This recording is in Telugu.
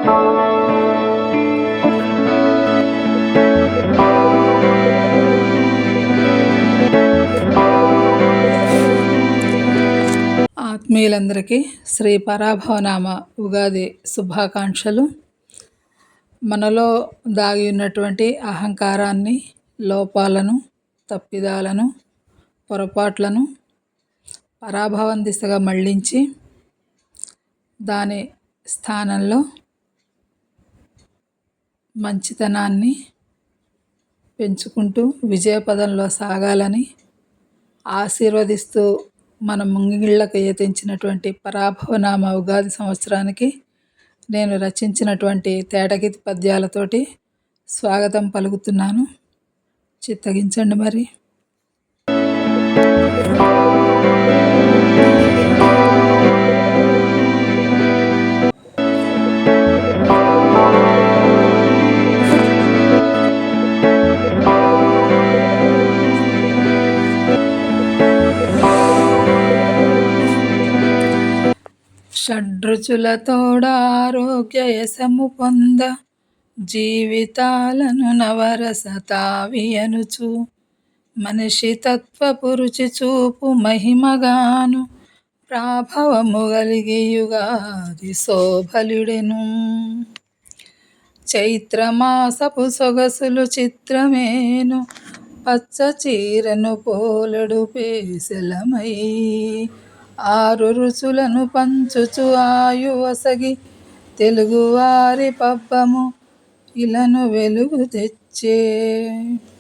ఆత్మీయులందరికీ శ్రీ పరాభవనామ ఉగాది శుభాకాంక్షలు. మనలో దాగి ఉన్నటువంటి అహంకారాన్ని, లోపాలను, తప్పిదాలను, పొరపాట్లను పరాభవం దిశగా మళ్లించి దాని స్థానంలో మంచితనాన్ని పెంచుకుంటూ విజయపదంలో సాగాలని ఆశీర్వదిస్తూ మన ముంగిళ్ళకు తెంచినటువంటి పరాభవనామ ఉగాది సంవత్సరానికి నేను రచించినటువంటి తేటగీతి పద్యాలతోటి స్వాగతం పలుకుతున్నాను. చిత్తగించండి మరి. షడ్రుచులతోడ ఆరోగ్య యశము పొంద జీవితాలను నవరస తావియనుచు మనిషి తత్వపు రుచి చూపు మహిమగాను ప్రాభవము కలిగి యుగాది శోభలుడెను. చైత్రమాసపు సొగసులు చిత్రమేను పచ్చ చీరను పోలడు పేసలమై ఆరు రుచులను పంచుచు ఆయువసగి తెలుగువారి పబ్బము ఇలను వెలుగు తెచ్చే.